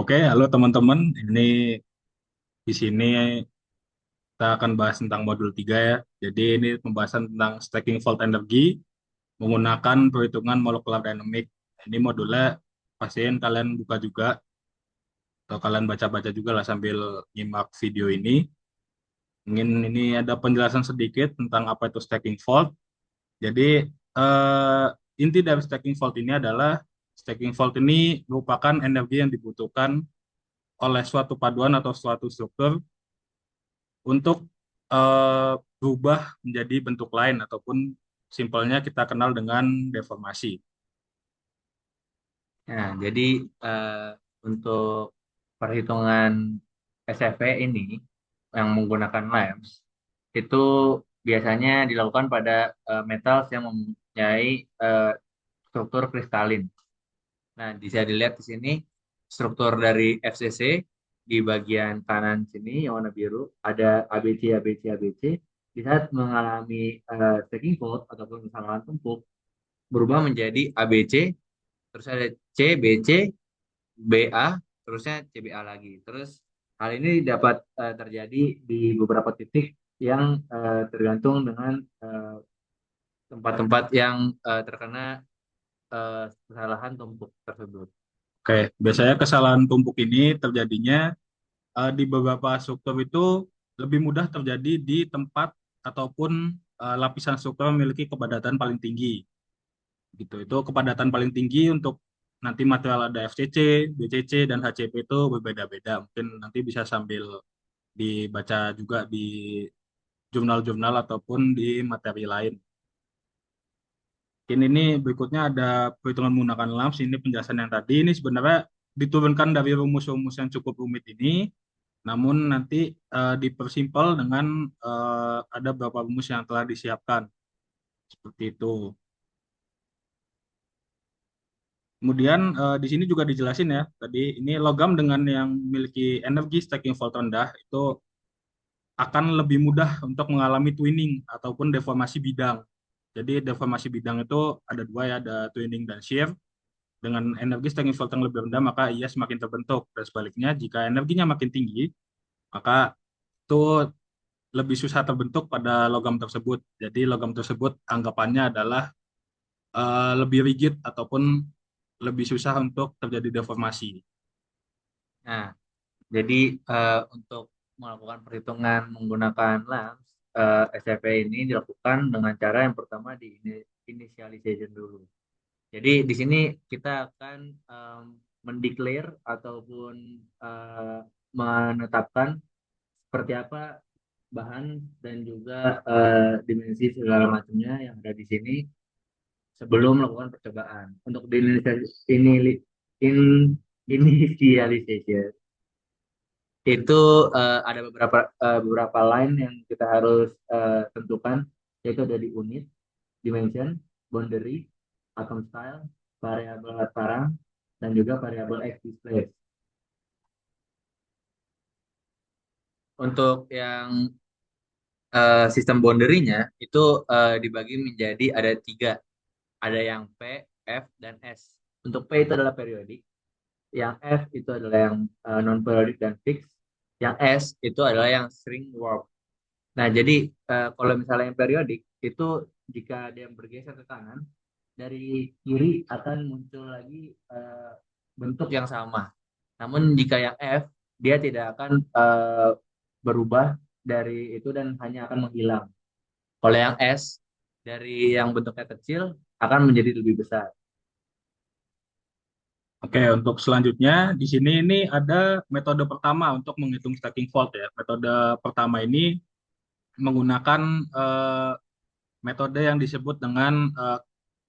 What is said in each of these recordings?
Oke, halo teman-teman. Ini di sini kita akan bahas tentang modul 3 ya. Jadi ini pembahasan tentang stacking fault energy menggunakan perhitungan molecular dynamic. Ini modulnya pastiin kalian buka juga atau kalian baca-baca juga lah sambil nyimak video ini. Ingin ini ada penjelasan sedikit tentang apa itu stacking fault. Jadi inti dari stacking fault ini adalah stacking fault ini merupakan energi yang dibutuhkan oleh suatu paduan atau suatu struktur untuk berubah menjadi bentuk lain ataupun simpelnya kita kenal dengan deformasi. Nah, jadi eh, untuk perhitungan SFP ini yang menggunakan LAMS itu biasanya dilakukan pada metals yang mempunyai eh, struktur kristalin. Nah, bisa dilihat di sini struktur dari FCC di bagian kanan sini yang warna biru ada ABC ABC ABC. Di saat mengalami stacking fault ataupun kesalahan tumpuk berubah menjadi ABC, terus ada C, BC, BA, terusnya CBA lagi. Terus hal ini dapat terjadi di beberapa titik yang tergantung dengan eh, tempat-tempat yang terkena kesalahan tumpuk tersebut. Oke, biasanya kesalahan tumpuk ini terjadinya di beberapa struktur itu lebih mudah terjadi di tempat ataupun lapisan struktur memiliki kepadatan paling tinggi. Gitu. Itu kepadatan paling tinggi untuk nanti material ada FCC, BCC, dan HCP itu berbeda-beda. Mungkin nanti bisa sambil dibaca juga di jurnal-jurnal ataupun di materi lain. Ini berikutnya ada perhitungan menggunakan LAMS. Ini penjelasan yang tadi. Ini sebenarnya diturunkan dari rumus-rumus yang cukup rumit ini, namun nanti dipersimpel dengan ada beberapa rumus yang telah disiapkan. Seperti itu. Kemudian di sini juga dijelasin ya, tadi ini logam dengan yang memiliki energi stacking fault rendah itu akan lebih mudah untuk mengalami twinning ataupun deformasi bidang. Jadi deformasi bidang itu ada dua ya, ada twinning dan shear. Dengan energi stacking fault yang lebih rendah, maka ia semakin terbentuk. Dan sebaliknya, jika energinya makin tinggi, maka itu lebih susah terbentuk pada logam tersebut. Jadi logam tersebut anggapannya adalah lebih rigid ataupun lebih susah untuk terjadi deformasi. Nah, jadi untuk melakukan perhitungan menggunakan LAMS, SFP ini dilakukan dengan cara yang pertama di initialization dulu. Jadi di sini kita akan mendeklar ataupun eh, menetapkan seperti apa bahan dan juga dimensi segala macamnya yang ada di sini sebelum melakukan percobaan. Untuk di in, initialization itu ada beberapa line yang kita harus tentukan, yaitu ada di unit, dimension, boundary, atom style, variabel alat parang, dan juga variabel X display. Untuk yang sistem boundary-nya itu dibagi menjadi ada tiga, ada yang P, F, dan S. Untuk P itu adalah periodik, yang F itu adalah yang non periodik dan fix, yang S itu adalah yang string warp. Nah, jadi kalau misalnya yang periodik itu jika dia bergeser ke kanan, dari kiri akan muncul lagi bentuk yang sama. Namun jika yang F, dia tidak akan berubah dari itu dan hanya akan menghilang. Kalau yang S, dari yang bentuknya kecil akan menjadi lebih besar. Oke, untuk selanjutnya di sini ini ada metode pertama untuk menghitung stacking fault ya. Metode pertama ini menggunakan eh, metode yang disebut dengan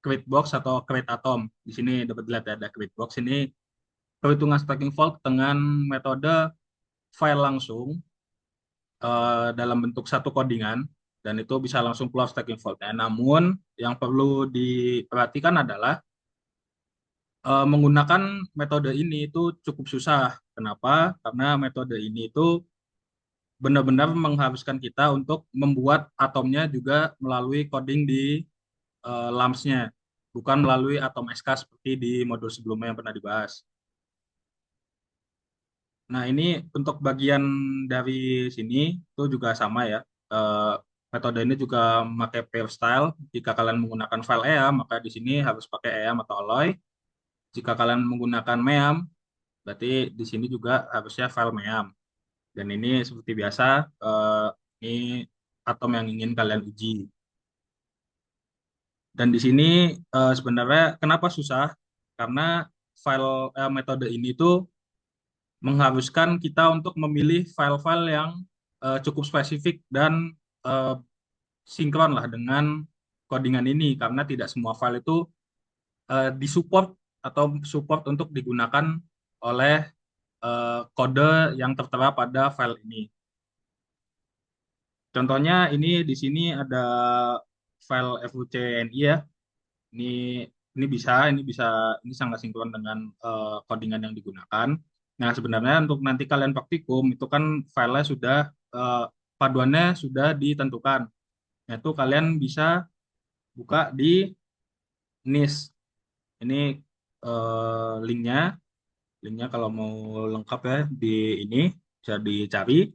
crate box atau crate atom. Di sini dapat dilihat ya, ada crate box ini perhitungan stacking fault dengan metode file langsung dalam bentuk satu codingan dan itu bisa langsung keluar stacking faultnya. Namun yang perlu diperhatikan adalah menggunakan metode ini itu cukup susah. Kenapa? Karena metode ini itu benar-benar mengharuskan kita untuk membuat atomnya juga melalui coding di LAMS-nya, bukan melalui atom SK seperti di modul sebelumnya yang pernah dibahas. Nah, ini untuk bagian dari sini itu juga sama ya. Eh, Metode ini juga memakai pair style. Jika kalian menggunakan file EAM, maka di sini harus pakai EAM atau Alloy. Jika kalian menggunakan MEAM, berarti di sini juga harusnya file MEAM. Dan ini seperti biasa, ini atom yang ingin kalian uji. Dan di sini sebenarnya kenapa susah? Karena metode ini tuh mengharuskan kita untuk memilih file-file yang cukup spesifik dan eh, sinkron lah dengan codingan ini karena tidak semua file itu disupport atau support untuk digunakan oleh kode yang tertera pada file ini. Contohnya ini di sini ada file fucni ya. Ini ini bisa ini sangat sinkron dengan codingan yang digunakan. Nah, sebenarnya untuk nanti kalian praktikum itu kan filenya sudah eh, paduannya sudah ditentukan. Nah, itu kalian bisa buka di NIST. Ini linknya, linknya kalau mau lengkap ya di ini bisa dicari.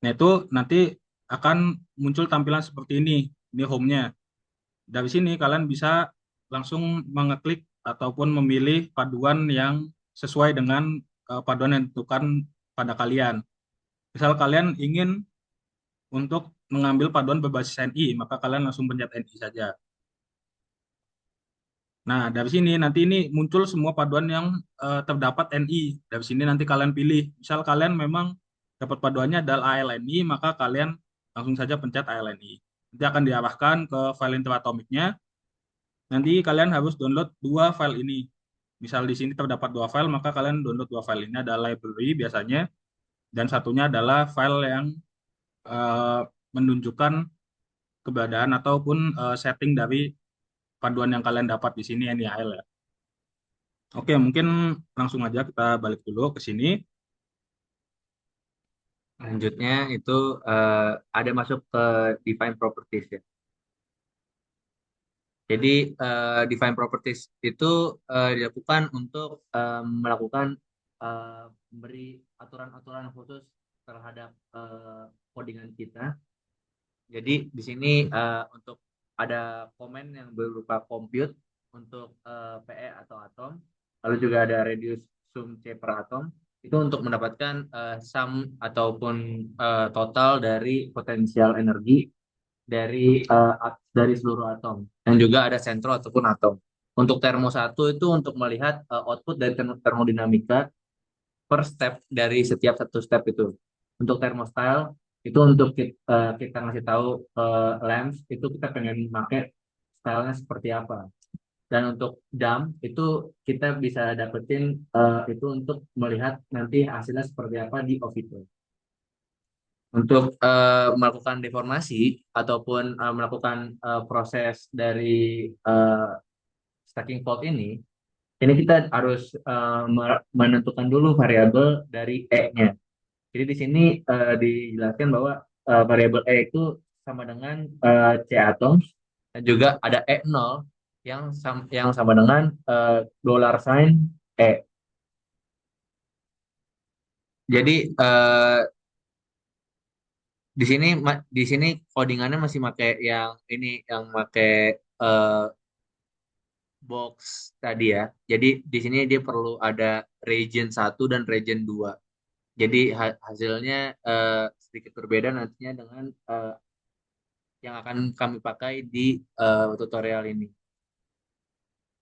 Nah, itu nanti akan muncul tampilan seperti ini. Ini home-nya. Dari sini kalian bisa langsung mengeklik ataupun memilih paduan yang sesuai dengan paduan yang ditentukan pada kalian. Misal kalian ingin untuk mengambil paduan berbasis NI, maka kalian langsung pencet NI saja. Nah, dari sini nanti ini muncul semua paduan yang terdapat NI. Dari sini nanti kalian pilih. Misal kalian memang dapat paduannya adalah ALNI, maka kalian langsung saja pencet ALNI. Nanti akan diarahkan ke file interatomicnya. Nanti kalian harus download dua file ini. Misal di sini terdapat dua file, maka kalian download dua file ini ada library biasanya, dan satunya adalah file yang eh, menunjukkan keberadaan ataupun setting dari paduan yang kalian dapat di sini NIL ya. Oke, mungkin langsung aja kita balik dulu ke sini. Selanjutnya itu eh, ada masuk ke define properties ya. Jadi define properties itu dilakukan untuk melakukan memberi aturan-aturan khusus terhadap codingan kita. Jadi di sini untuk ada komen yang berupa compute untuk PE atau atom, lalu juga ada reduce sum C per atom itu untuk mendapatkan sum ataupun total dari potensial energi dari seluruh atom dan juga ada sentro ataupun atom. Untuk termo satu itu untuk melihat output dari termodinamika per step dari setiap satu step itu. Untuk thermostyle itu untuk kita ngasih tahu lamps itu kita pengen pakai stylenya seperti apa. Dan untuk dump itu kita bisa dapetin itu untuk melihat nanti hasilnya seperti apa di Ovito. Untuk melakukan deformasi ataupun melakukan proses dari uh, stacking fault ini kita harus menentukan dulu variabel dari E-nya. Jadi di sini dijelaskan bahwa variabel E itu sama dengan C atoms dan juga ada E0 yang sama dengan dollar sign E. Jadi di sini codingannya masih pakai yang ini yang pakai eh, box tadi ya. Jadi di sini dia perlu ada region satu dan region 2. Jadi hasilnya sedikit berbeda nantinya dengan yang akan kami pakai di tutorial ini.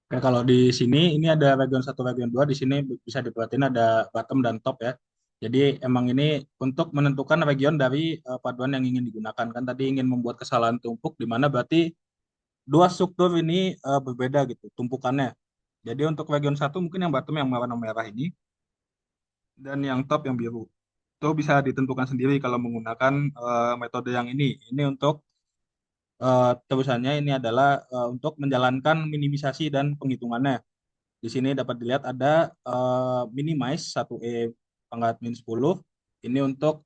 Ya, kalau di sini ini ada region satu, region 2. Di sini bisa diperhatiin ada bottom dan top ya. Jadi emang ini untuk menentukan region dari paduan yang ingin digunakan. Kan tadi ingin membuat kesalahan tumpuk di mana berarti dua struktur ini berbeda gitu tumpukannya. Jadi untuk region satu mungkin yang bottom yang warna merah ini dan yang top yang biru. Itu bisa ditentukan sendiri kalau menggunakan metode yang ini. Ini untuk terusannya ini adalah untuk menjalankan minimisasi dan penghitungannya. Di sini dapat dilihat ada minimize 1E pangkat min 10. Ini untuk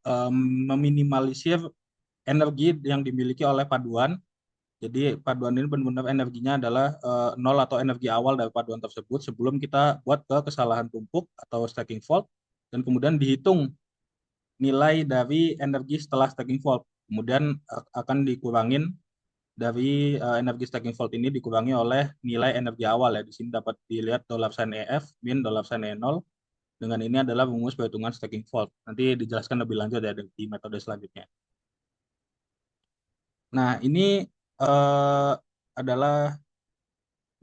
meminimalisir energi yang dimiliki oleh paduan. Jadi paduan ini benar-benar energinya adalah nol atau energi awal dari paduan tersebut sebelum kita buat ke kesalahan tumpuk atau stacking fault. dan kemudian dihitung nilai dari energi setelah stacking fault. Kemudian akan dikurangin dari energi stacking fault ini dikurangi oleh nilai energi awal ya. Di sini dapat dilihat dollar sign EF min dollar sign E0. Dengan ini adalah rumus perhitungan stacking fault. Nanti dijelaskan lebih lanjut ya di metode selanjutnya. Nah, ini eh, adalah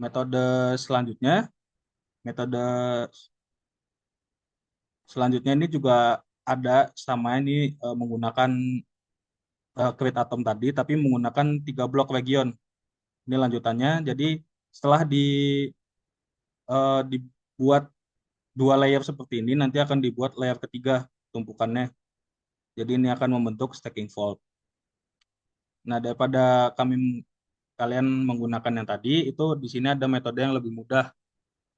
metode selanjutnya. Metode selanjutnya ini juga ada sama ini menggunakan create atom tadi, tapi menggunakan 3 blok region. Ini lanjutannya. Jadi setelah dibuat 2 layer seperti ini, nanti akan dibuat layer ketiga tumpukannya. Jadi ini akan membentuk stacking fault. Nah, daripada kalian menggunakan yang tadi, itu di sini ada metode yang lebih mudah.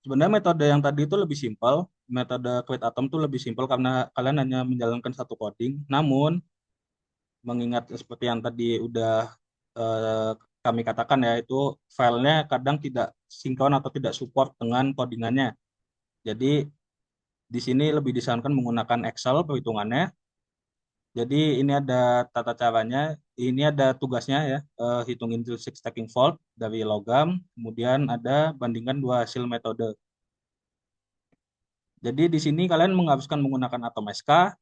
Sebenarnya metode yang tadi itu lebih simpel. Metode create atom itu lebih simpel karena kalian hanya menjalankan satu coding. Namun, mengingat seperti yang tadi udah eh, kami katakan ya, itu filenya kadang tidak sinkron atau tidak support dengan codingannya. Jadi, di sini lebih disarankan menggunakan Excel perhitungannya. Jadi ini ada tata caranya, ini ada tugasnya ya, hitung intrinsic stacking fault dari logam, kemudian ada bandingkan dua hasil metode. Jadi di sini kalian mengharuskan menggunakan Atom SK.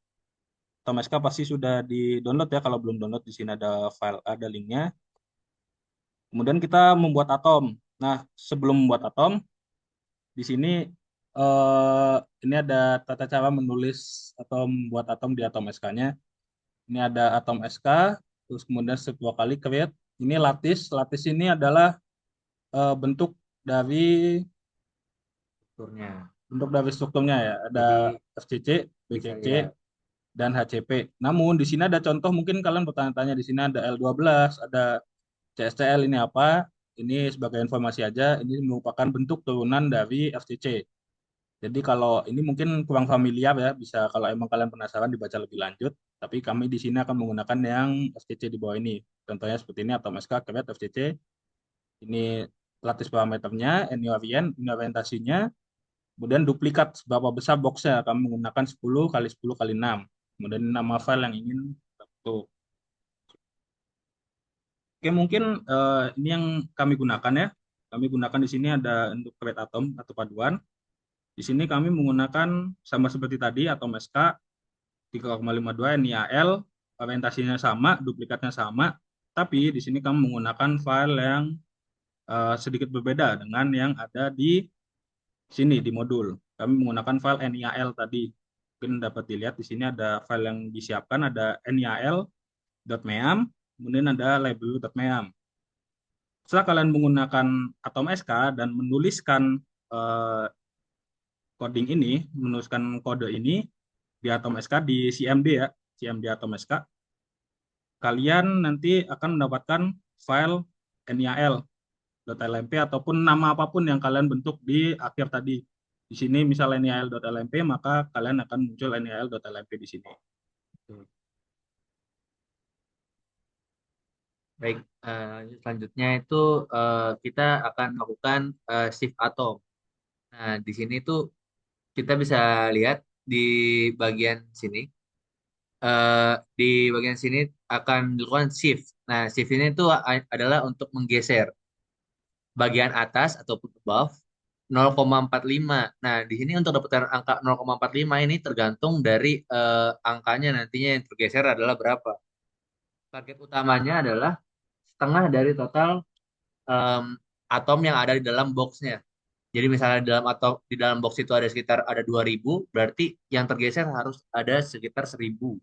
Atom SK pasti sudah di-download ya, kalau belum download di sini ada file, ada linknya. Kemudian kita membuat atom. Nah, sebelum membuat atom, di sini eh, ini ada tata cara menulis atau membuat atom di Atom SK-nya. Ini ada atom SK, terus kemudian step 2 kali create. Ini lattice. Lattice ini adalah bentuk dari strukturnya. strukturnya ya. Ada Jadi FCC, bisa BCC, lihat. dan HCP. Namun di sini ada contoh, mungkin kalian bertanya-tanya, di sini ada L12, ada CSCL, ini apa? Ini sebagai informasi aja, ini merupakan bentuk turunan dari FCC. Jadi kalau ini mungkin kurang familiar ya, bisa kalau emang kalian penasaran dibaca lebih lanjut. Tapi kami di sini akan menggunakan yang FCC di bawah ini. Contohnya seperti ini, atom SK, create FCC. Ini lattice parameternya, ini orientasinya. Kemudian duplikat seberapa besar boxnya. Kami menggunakan 10 kali 10 kali 6. Kemudian nama file yang ingin bentuk. Oke, mungkin ini yang kami gunakan ya. Kami gunakan di sini ada untuk create atom atau paduan. Di sini kami menggunakan sama seperti tadi atom SK 3,52 NiAl, orientasinya sama, duplikatnya sama, tapi di sini kami menggunakan file yang sedikit berbeda dengan yang ada di sini di modul. Kami menggunakan file NiAl tadi. Mungkin dapat dilihat di sini ada file yang disiapkan, ada nial.meam, kemudian ada library.meam. Setelah kalian menggunakan Atom SK dan menuliskan eh, coding ini, menuliskan kode ini di Atom SK di CMD ya, CMD Atom SK, kalian nanti akan mendapatkan file nial.lmp ataupun nama apapun yang kalian bentuk di akhir tadi. Di sini misalnya nial.lmp, maka kalian akan muncul nial.lmp di sini. Baik, selanjutnya itu kita akan melakukan shift atom. Nah, di sini tuh kita bisa lihat di bagian sini. eh, di bagian sini akan dilakukan shift. Nah, shift ini tuh adalah untuk menggeser bagian atas ataupun above 0,45. Nah, di sini untuk dapatkan angka 0,45 ini tergantung dari angkanya nantinya yang tergeser adalah berapa. Target utamanya adalah setengah dari total em, atom yang ada di dalam boxnya. Jadi misalnya di dalam box itu ada sekitar ada 2.000, berarti yang tergeser harus ada sekitar 1.000.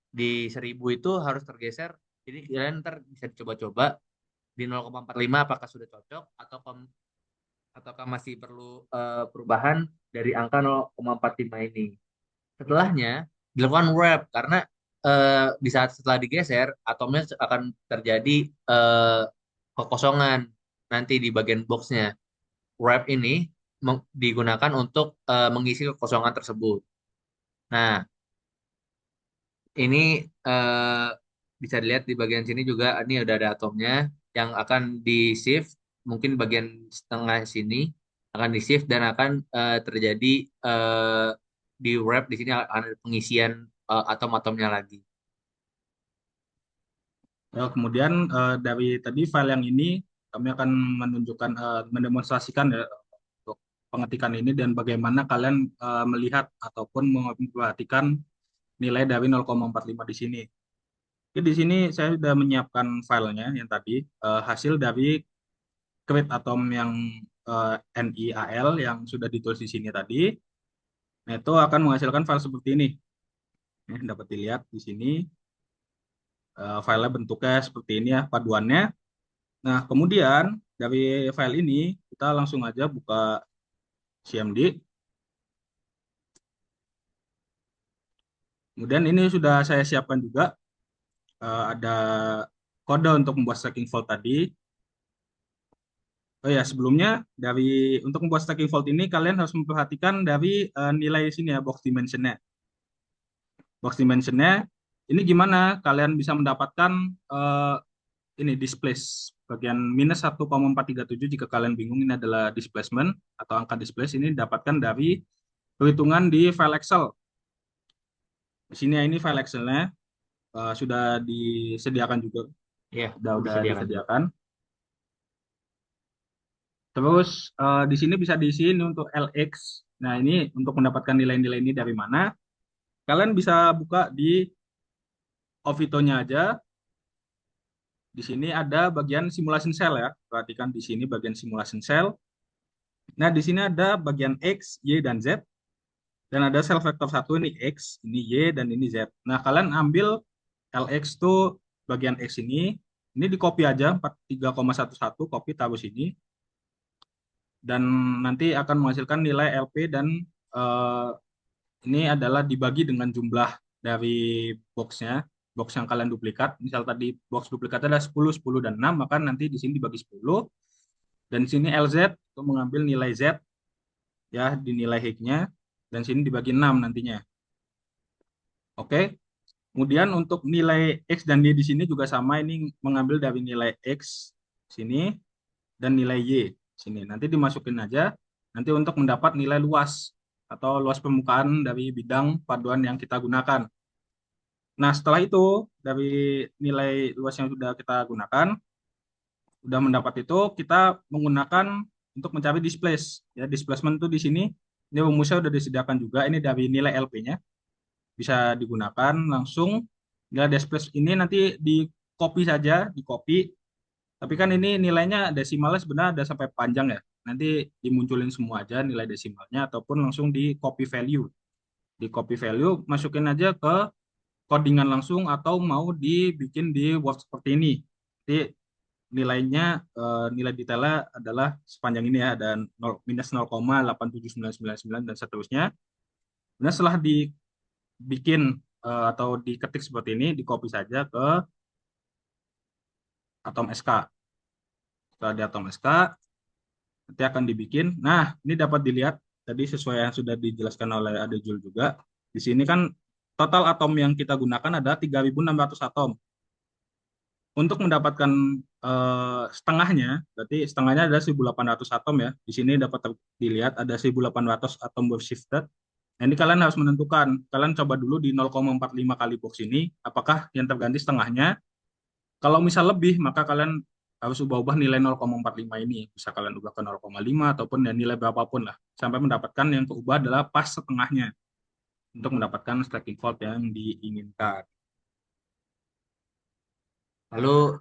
Di 1.000 itu harus tergeser. Jadi kalian ntar bisa dicoba-coba di 0,45 apakah sudah cocok ataukah masih perlu perubahan dari angka 0,45 ini. Setelahnya dilakukan wrap karena di saat setelah digeser atomnya akan terjadi eh, kekosongan nanti di bagian boxnya. Wrap ini digunakan untuk mengisi kekosongan tersebut. Nah, ini eh, bisa dilihat di bagian sini juga ini udah ada atomnya yang akan di shift mungkin bagian setengah sini akan di shift dan akan terjadi eh, di wrap di sini ada pengisian atom-atomnya lagi. Kemudian dari tadi file yang ini kami akan menunjukkan mendemonstrasikan ya untuk pengetikan ini dan bagaimana kalian melihat ataupun memperhatikan nilai dari 0,45 di sini. Oke, di sini saya sudah menyiapkan filenya yang tadi hasil dari create atom yang NiAl yang sudah ditulis di sini tadi. Nah, itu akan menghasilkan file seperti ini. Dapat dilihat di sini filenya bentuknya seperti ini ya paduannya. Nah, kemudian dari file ini kita langsung aja buka CMD. Kemudian ini sudah saya siapkan juga ada kode untuk membuat stacking vault tadi. Oh ya, sebelumnya dari untuk membuat stacking vault ini kalian harus memperhatikan dari nilai sini ya box dimensionnya. Box dimensionnya ini gimana kalian bisa mendapatkan eh, ini displace bagian -1,437 jika kalian bingung ini adalah displacement atau angka displace ini dapatkan dari perhitungan di file Excel. Di sini ya, ini file Excelnya sudah disediakan juga, Ya, udah disediakan juga. disediakan. Terus di sini bisa diisiin untuk LX. Nah ini untuk mendapatkan nilai-nilai ini dari mana? Kalian bisa buka di Ovito-nya aja. Di sini ada bagian simulation cell ya. Perhatikan di sini bagian simulation cell. Nah di sini ada bagian X, Y, dan Z. Dan ada sel vektor satu ini X, ini Y, dan ini Z. Nah kalian ambil LX tuh bagian X ini di copy aja 43,11 copy taruh sini dan nanti akan menghasilkan nilai LP dan eh, ini adalah dibagi dengan jumlah dari boxnya, box yang kalian duplikat. Misal tadi box duplikatnya ada 10, 10 dan 6, maka nanti di sini dibagi 10 dan di sini LZ untuk mengambil nilai Z ya di nilai Higgs-nya dan sini dibagi 6 nantinya. Oke. Kemudian untuk nilai X dan Y di sini juga sama, ini mengambil dari nilai X sini dan nilai Y sini. Nanti dimasukin aja nanti untuk mendapat nilai luas atau luas permukaan dari bidang paduan yang kita gunakan. Nah, setelah itu dari nilai luas yang sudah kita gunakan, sudah mendapat itu kita menggunakan untuk mencari displace. Ya, displacement itu di sini ini rumusnya sudah disediakan juga. Ini dari nilai LP-nya bisa digunakan langsung. Nilai displace ini nanti di copy saja, di copy. Tapi kan ini nilainya desimalnya sebenarnya ada sampai panjang ya. Nanti dimunculin semua aja nilai desimalnya ataupun langsung di copy value. Di copy value masukin aja ke codingan langsung atau mau dibikin di Word seperti ini. Jadi nilainya nilai detailnya adalah sepanjang ini ya ada 0, -0,87999 dan seterusnya. Nah, setelah dibikin atau diketik seperti ini, di copy saja ke atom SK. Setelah di atom SK, nanti akan dibikin. Nah, ini dapat dilihat tadi sesuai yang sudah dijelaskan oleh Ade Jul juga. Di sini kan total atom yang kita gunakan ada 3.600 atom. Untuk mendapatkan setengahnya, berarti setengahnya ada 1.800 atom ya. Di sini dapat dilihat ada 1.800 atom shifted. Nah, ini kalian harus menentukan. Kalian coba dulu di 0,45 kali box ini, apakah yang terganti setengahnya. Kalau misal lebih, maka kalian harus ubah-ubah nilai 0,45 ini. Bisa kalian ubah ke 0,5 ataupun ya nilai berapapun lah. Sampai mendapatkan yang keubah adalah pas setengahnya untuk mendapatkan stacking fault yang diinginkan. Lalu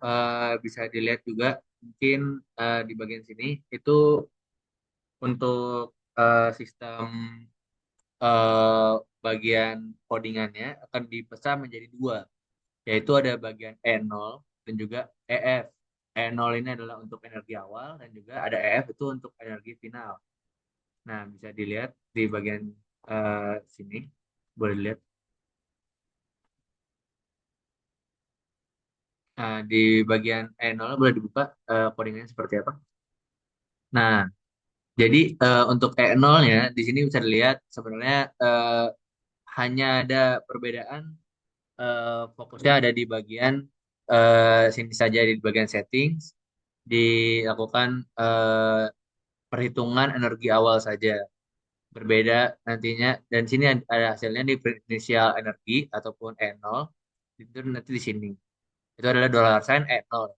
bisa dilihat juga mungkin di bagian sini itu untuk sistem eh, bagian codingannya akan dipecah menjadi dua, yaitu ada bagian E0 dan juga EF. E0 ini adalah untuk energi awal dan juga ada EF itu untuk energi final. Nah, bisa dilihat di bagian sini, boleh dilihat. Nah, di bagian E0 boleh dibuka codingannya seperti apa. Nah, jadi untuk E0-nya di sini bisa dilihat sebenarnya hanya ada perbedaan fokusnya ada di bagian sini saja di bagian settings dilakukan perhitungan energi awal saja. berbeda nantinya, dan sini ada hasilnya di initial energi ataupun E0 itu nanti di sini itu adalah dollar sign E0.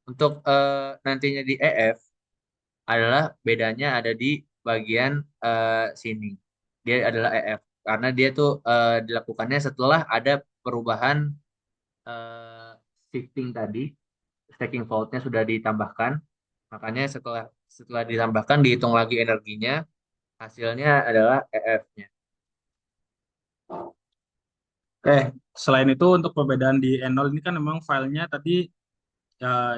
Untuk nantinya di EF adalah bedanya ada di bagian sini. Dia adalah EF karena dia tuh dilakukannya setelah ada perubahan eh, shifting tadi, stacking fault-nya sudah ditambahkan. Makanya setelah setelah ditambahkan dihitung lagi energinya, hasilnya adalah EF-nya. Oke, selain itu untuk perbedaan di Enol ini kan memang filenya tadi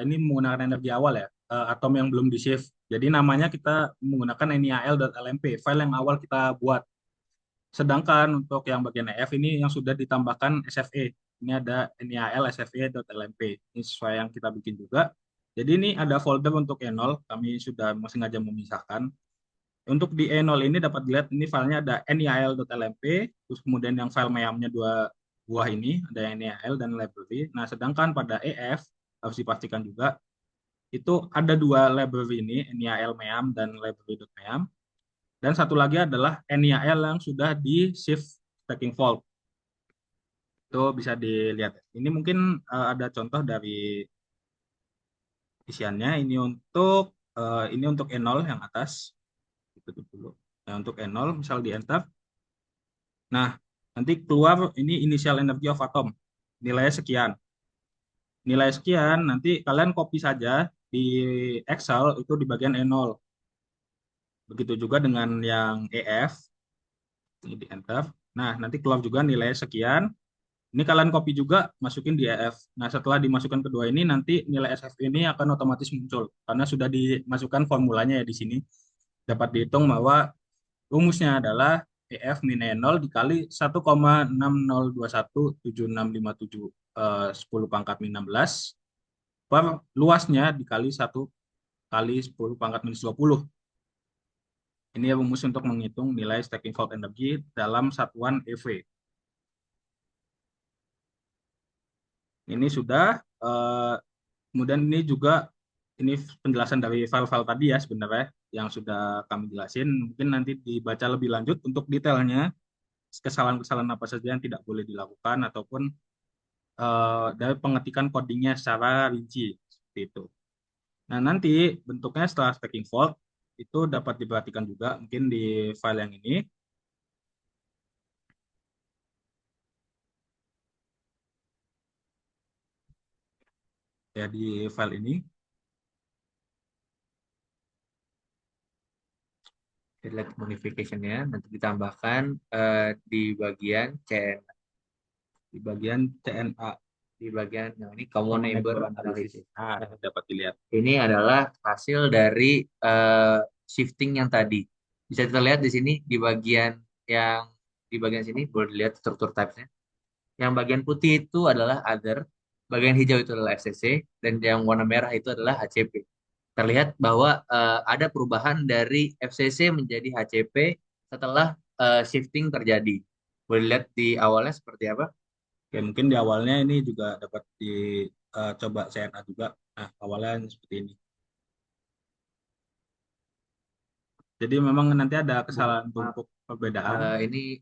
ini menggunakan energi awal ya, atom yang belum di shift. Jadi namanya kita menggunakan NiAl.lmp, file yang awal kita buat. Sedangkan untuk yang bagian EF ini yang sudah ditambahkan SFE. Ini ada NiAl SFE.lmp. Ini sesuai yang kita bikin juga. Jadi ini ada folder untuk Enol, kami sudah sengaja memisahkan. Untuk di E0 ini dapat dilihat ini filenya ada nial.lmp, terus kemudian yang file mayamnya dua buah ini, ada yang nial dan library. Nah, sedangkan pada EF harus dipastikan juga itu ada dua library ini, nial mayam dan library.mayam. Dan satu lagi adalah nial yang sudah di shift stacking fault. Itu bisa dilihat. Ini mungkin ada contoh dari isiannya. Ini untuk E0 yang atas. Ditutup dulu. Nah, untuk E0 misal di enter. Nah, nanti keluar ini initial energy of atom. Nilainya sekian. Nilai sekian, nanti kalian copy saja di Excel itu di bagian E0. Begitu juga dengan yang EF, ini di enter. Nah, nanti keluar juga nilai sekian. Ini kalian copy juga, masukin di EF. Nah, setelah dimasukkan kedua ini, nanti nilai SF ini akan otomatis muncul. Karena sudah dimasukkan formulanya ya di sini. Dapat dihitung bahwa rumusnya adalah EF min E0 dikali 1,60217657 10 pangkat min 16 per luasnya dikali 1 kali 10 pangkat minus 20. Ini rumus untuk menghitung nilai stacking fault energy dalam satuan EV. Ini sudah, kemudian ini juga ini penjelasan dari file-file tadi ya sebenarnya yang sudah kami jelasin. Mungkin nanti dibaca lebih lanjut untuk detailnya, kesalahan-kesalahan apa saja yang tidak boleh dilakukan ataupun dari pengetikan codingnya secara rinci seperti itu. Nah, nanti bentuknya setelah stacking fault itu dapat diperhatikan juga mungkin di file yang ini. Ya, di file ini. Delete modification-nya nanti ditambahkan di bagian CN, Di bagian CNA, di bagian yang ini common Common neighbor Neighbor Analysis. analysis. Nah, Nah, dapat dilihat. ini adalah hasil dari shifting yang tadi. Bisa kita lihat di sini yang di bagian sini boleh dilihat struktur types-nya. Yang bagian putih itu adalah other, bagian hijau itu adalah FCC, dan yang warna merah itu adalah HCP. Terlihat bahwa ada perubahan dari FCC menjadi HCP setelah shifting terjadi. Boleh lihat di awalnya seperti apa? Oke, mungkin di awalnya ini juga dapat dicoba CNA juga. Nah, awalnya seperti ini. Jadi memang nanti ada kesalahan Maaf, tumpuk perbedaan. ini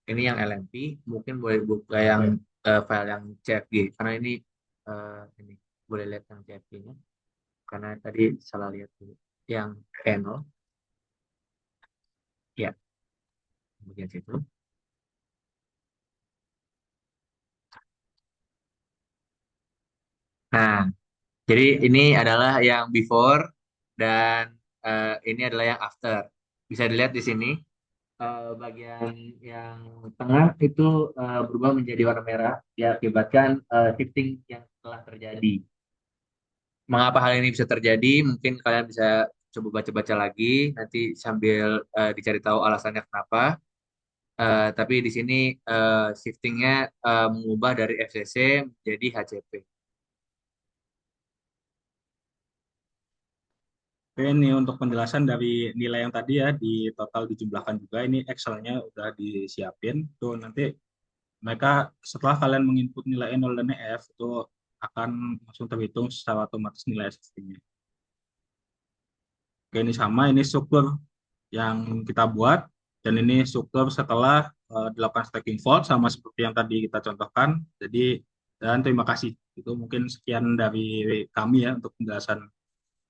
yang LMP, mungkin boleh buka yang file yang CFG karena ini boleh lihat yang CFG-nya karena tadi salah lihat dulu. Yang N0 ya bagian situ. Nah, jadi ini adalah yang before dan ini adalah yang after. Bisa dilihat di sini bagian yang tengah itu berubah menjadi warna merah diakibatkan shifting yang telah terjadi. Mengapa hal ini bisa terjadi? Mungkin kalian bisa coba baca-baca lagi, nanti sambil dicari tahu alasannya kenapa. Tapi di sini shiftingnya mengubah dari FCC menjadi HCP. Oke, ini untuk penjelasan dari nilai yang tadi ya, di total dijumlahkan juga. Ini Excel-nya udah disiapin. Tuh nanti mereka setelah kalian menginput nilai E0 dan EF, itu akan langsung terhitung secara otomatis nilai SST-nya. Oke, ini sama, ini struktur. yang kita buat, dan ini struktur setelah dilakukan stacking fault sama seperti yang tadi kita contohkan. Jadi, dan terima kasih. Itu mungkin sekian dari kami ya untuk penjelasan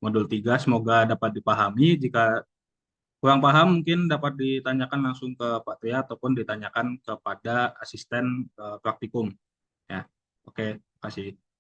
modul 3. Semoga dapat dipahami. Jika kurang paham mungkin dapat ditanyakan langsung ke Pak Tia ataupun ditanyakan kepada asisten praktikum. Ya, oke, terima kasih.